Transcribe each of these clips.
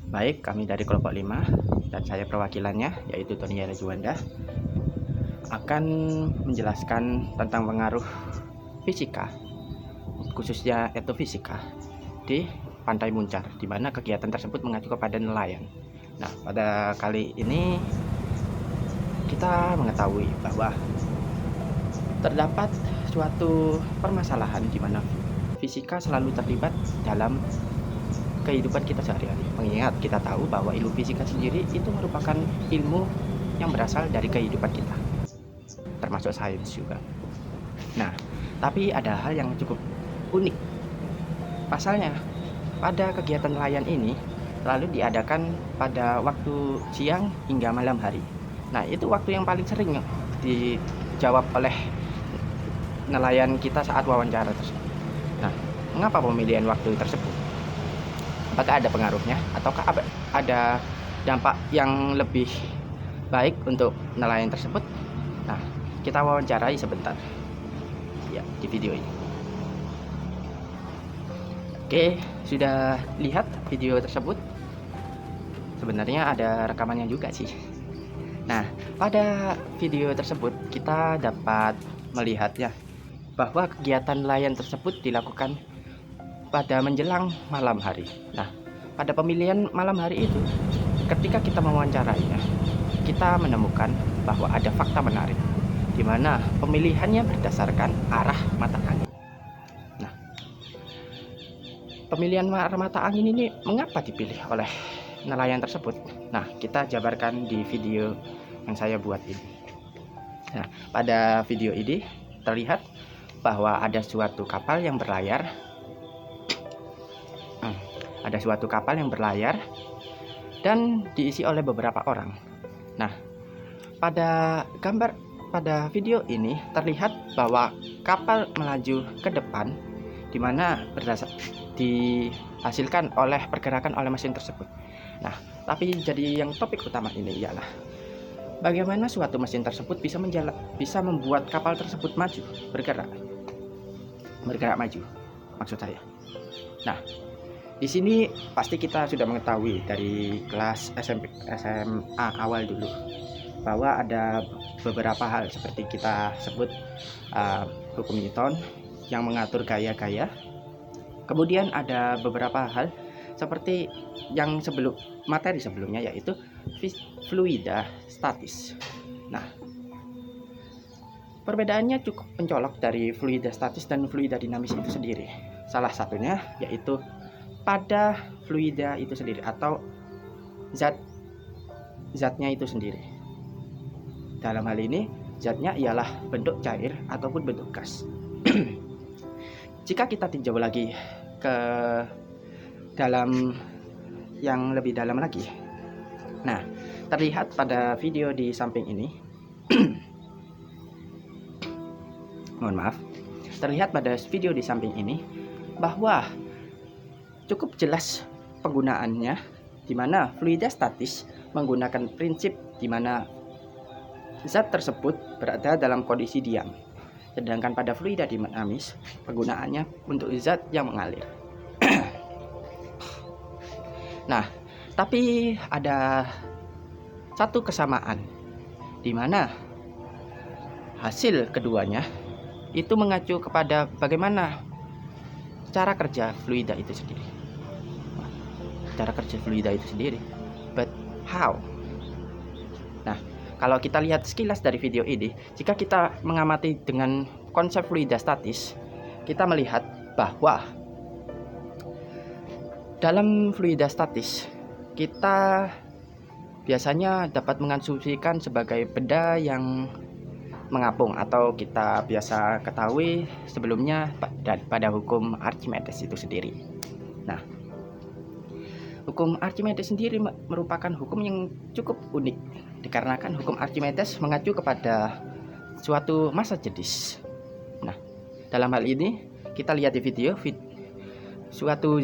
Baik, kami dari kelompok 5 dan saya perwakilannya yaitu Tony Juanda akan menjelaskan tentang pengaruh fisika, khususnya etofisika di Pantai Muncar, di mana kegiatan tersebut mengacu kepada nelayan. Nah, pada kali ini kita mengetahui bahwa terdapat suatu permasalahan di mana fisika selalu terlibat dalam kehidupan kita sehari-hari. Mengingat kita tahu bahwa ilmu fisika sendiri itu merupakan ilmu yang berasal dari kehidupan kita, termasuk sains juga. Nah, tapi ada hal yang cukup unik. Pasalnya, pada kegiatan nelayan ini lalu diadakan pada waktu siang hingga malam hari. Nah, itu waktu yang paling sering dijawab oleh nelayan kita saat wawancara tersebut. Nah, mengapa pemilihan waktu tersebut? Apakah ada pengaruhnya ataukah ada dampak yang lebih baik untuk nelayan tersebut? Nah, kita wawancarai sebentar ya di video ini. Oke, sudah lihat video tersebut? Sebenarnya ada rekamannya juga sih. Nah, pada video tersebut kita dapat melihatnya bahwa kegiatan nelayan tersebut dilakukan pada menjelang malam hari. Nah, pada pemilihan malam hari itu, ketika kita mewawancarainya, kita menemukan bahwa ada fakta menarik, di mana pemilihannya berdasarkan arah mata angin. Nah, pemilihan arah mata angin ini mengapa dipilih oleh nelayan tersebut? Nah, kita jabarkan di video yang saya buat ini. Nah, pada video ini terlihat bahwa ada suatu kapal yang berlayar. Ada suatu kapal yang berlayar dan diisi oleh beberapa orang. Nah, pada video ini terlihat bahwa kapal melaju ke depan, di mana dihasilkan oleh pergerakan oleh mesin tersebut. Nah, tapi jadi yang topik utama ini ialah bagaimana suatu mesin tersebut bisa membuat kapal tersebut bergerak maju, maksud saya. Nah, di sini pasti kita sudah mengetahui dari kelas SMP, SMA awal dulu bahwa ada beberapa hal seperti kita sebut hukum Newton yang mengatur gaya-gaya. Kemudian ada beberapa hal seperti yang materi sebelumnya, yaitu fluida statis. Nah, perbedaannya cukup mencolok dari fluida statis dan fluida dinamis itu sendiri. Salah satunya yaitu pada fluida itu sendiri atau zatnya itu sendiri. Dalam hal ini zatnya ialah bentuk cair ataupun bentuk gas. Jika kita tinjau lagi ke dalam yang lebih dalam lagi, nah, terlihat pada video di samping ini mohon maaf, terlihat pada video di samping ini bahwa cukup jelas penggunaannya, di mana fluida statis menggunakan prinsip di mana zat tersebut berada dalam kondisi diam, sedangkan pada fluida dinamis penggunaannya untuk zat yang mengalir. Nah, tapi ada satu kesamaan, di mana hasil keduanya itu mengacu kepada bagaimana cara kerja fluida itu sendiri. But how? Nah, kalau kita lihat sekilas dari video ini, jika kita mengamati dengan konsep fluida statis, kita melihat bahwa dalam fluida statis kita biasanya dapat mengasumsikan sebagai benda yang mengapung, atau kita biasa ketahui sebelumnya pada hukum Archimedes itu sendiri. Nah, hukum Archimedes sendiri merupakan hukum yang cukup unik, dikarenakan hukum Archimedes mengacu kepada suatu massa jedis. Nah, dalam hal ini kita lihat di video suatu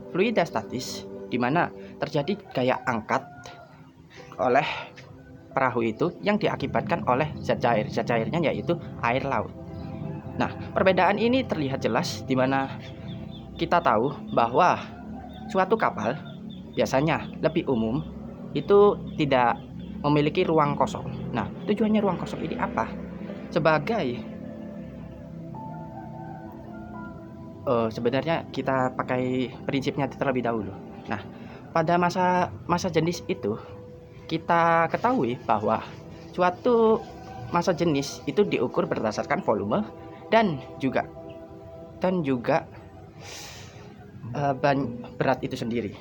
fluida statis di mana terjadi gaya angkat oleh perahu itu yang diakibatkan oleh zat cair. Zat cairnya yaitu air laut. Nah, perbedaan ini terlihat jelas di mana kita tahu bahwa suatu kapal biasanya lebih umum itu tidak memiliki ruang kosong. Nah, tujuannya ruang kosong ini apa? Sebenarnya kita pakai prinsipnya terlebih dahulu. Nah, pada masa jenis itu kita ketahui bahwa suatu masa jenis itu diukur berdasarkan volume dan juga berat itu sendiri.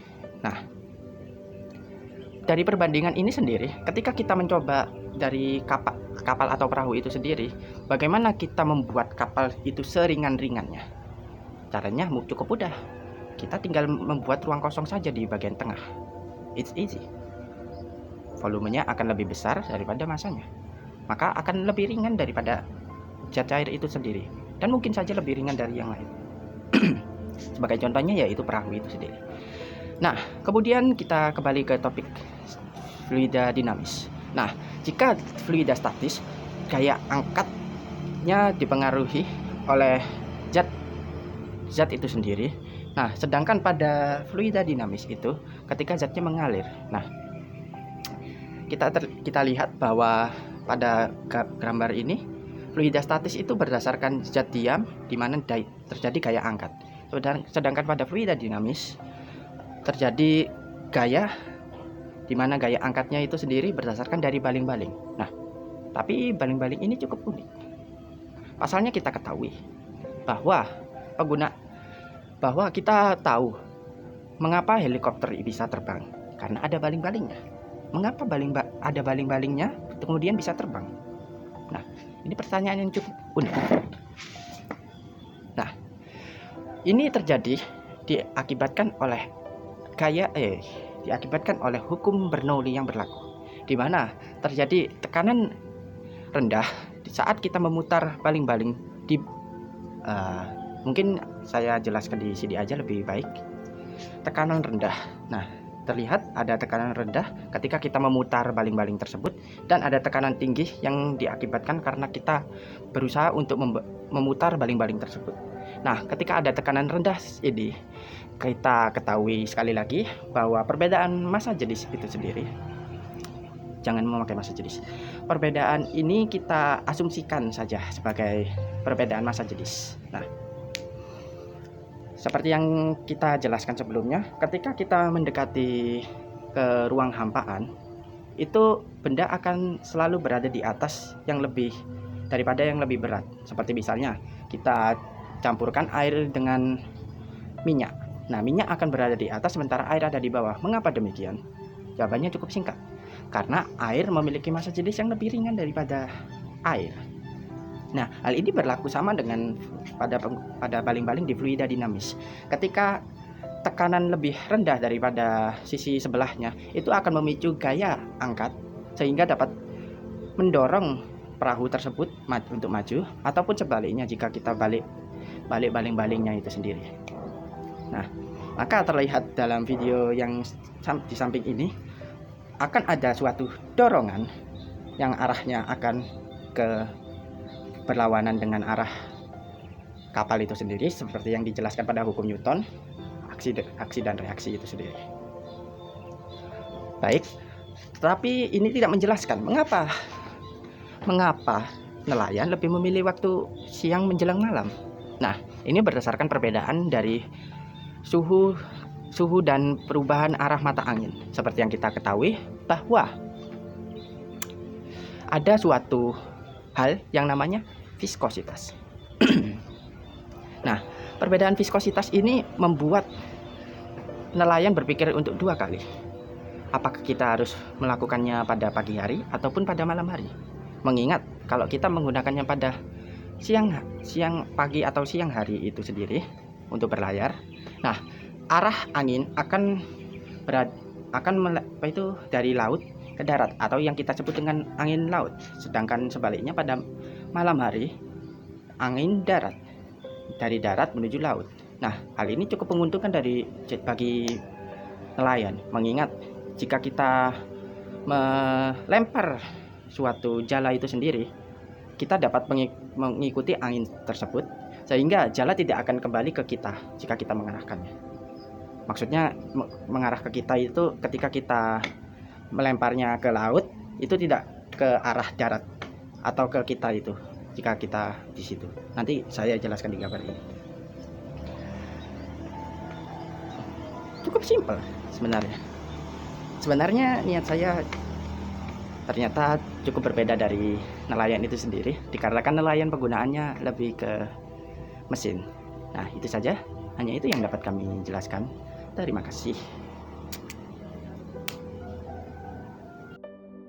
Nah, dari perbandingan ini sendiri, ketika kita mencoba dari kapal atau perahu itu sendiri, bagaimana kita membuat kapal itu seringan-ringannya? Caranya cukup mudah. Kita tinggal membuat ruang kosong saja di bagian tengah. It's easy. Volumenya akan lebih besar daripada masanya, maka akan lebih ringan daripada zat cair itu sendiri, dan mungkin saja lebih ringan dari yang lain. Sebagai contohnya yaitu perahu itu sendiri. Nah, kemudian kita kembali ke topik fluida dinamis. Nah, jika fluida statis, gaya angkatnya dipengaruhi oleh zat itu sendiri. Nah, sedangkan pada fluida dinamis itu ketika zatnya mengalir. Nah, kita lihat bahwa pada gambar ini fluida statis itu berdasarkan zat diam di mana terjadi gaya angkat. Sedangkan pada fluida dinamis terjadi gaya di mana gaya angkatnya itu sendiri berdasarkan dari baling-baling. Nah, tapi baling-baling ini cukup unik. Pasalnya kita ketahui bahwa kita tahu mengapa helikopter bisa terbang, karena ada baling-balingnya. Mengapa ada baling-balingnya kemudian bisa terbang? Nah, ini pertanyaan yang cukup unik. Nah, ini terjadi diakibatkan oleh hukum Bernoulli yang berlaku, di mana terjadi tekanan rendah di saat kita memutar baling-baling di mungkin saya jelaskan di sini aja lebih baik. Tekanan rendah. Nah, terlihat ada tekanan rendah ketika kita memutar baling-baling tersebut, dan ada tekanan tinggi yang diakibatkan karena kita berusaha untuk memutar baling-baling tersebut. Nah, ketika ada tekanan rendah ini, kita ketahui sekali lagi bahwa perbedaan massa jenis itu sendiri, jangan memakai massa jenis, perbedaan ini kita asumsikan saja sebagai perbedaan massa jenis. Nah, seperti yang kita jelaskan sebelumnya, ketika kita mendekati ke ruang hampaan, itu benda akan selalu berada di atas yang lebih daripada yang lebih berat. Seperti misalnya kita campurkan air dengan minyak. Nah, minyak akan berada di atas sementara air ada di bawah. Mengapa demikian? Jawabannya cukup singkat. Karena air memiliki massa jenis yang lebih ringan daripada air. Nah, hal ini berlaku sama dengan pada baling-baling di fluida dinamis. Ketika tekanan lebih rendah daripada sisi sebelahnya, itu akan memicu gaya angkat sehingga dapat mendorong perahu tersebut untuk maju, ataupun sebaliknya jika kita balik baling-balingnya itu sendiri. Nah, maka terlihat dalam video yang di samping ini akan ada suatu dorongan yang arahnya akan ke berlawanan dengan arah kapal itu sendiri, seperti yang dijelaskan pada hukum Newton, aksi dan reaksi itu sendiri. Baik, tetapi ini tidak menjelaskan mengapa nelayan lebih memilih waktu siang menjelang malam. Nah, ini berdasarkan perbedaan dari suhu dan perubahan arah mata angin. Seperti yang kita ketahui bahwa ada suatu hal yang namanya viskositas. Nah, perbedaan viskositas ini membuat nelayan berpikir untuk dua kali. Apakah kita harus melakukannya pada pagi hari ataupun pada malam hari? Mengingat kalau kita menggunakannya pada siang pagi atau siang hari itu sendiri untuk berlayar, nah, arah angin akan dari laut ke darat, atau yang kita sebut dengan angin laut. Sedangkan sebaliknya pada malam hari, angin darat, dari darat menuju laut. Nah, hal ini cukup menguntungkan bagi nelayan, mengingat jika kita melempar suatu jala itu sendiri, kita dapat mengikuti angin tersebut, sehingga jala tidak akan kembali ke kita jika kita mengarahkannya. Maksudnya mengarah ke kita itu ketika kita melemparnya ke laut itu tidak ke arah darat atau ke kita itu jika kita di situ. Nanti saya jelaskan di gambar ini. Cukup simpel sebenarnya. Sebenarnya niat saya ternyata cukup berbeda dari nelayan itu sendiri, dikarenakan nelayan penggunaannya lebih ke mesin. Nah, itu saja. Hanya itu yang dapat kami jelaskan. Terima kasih.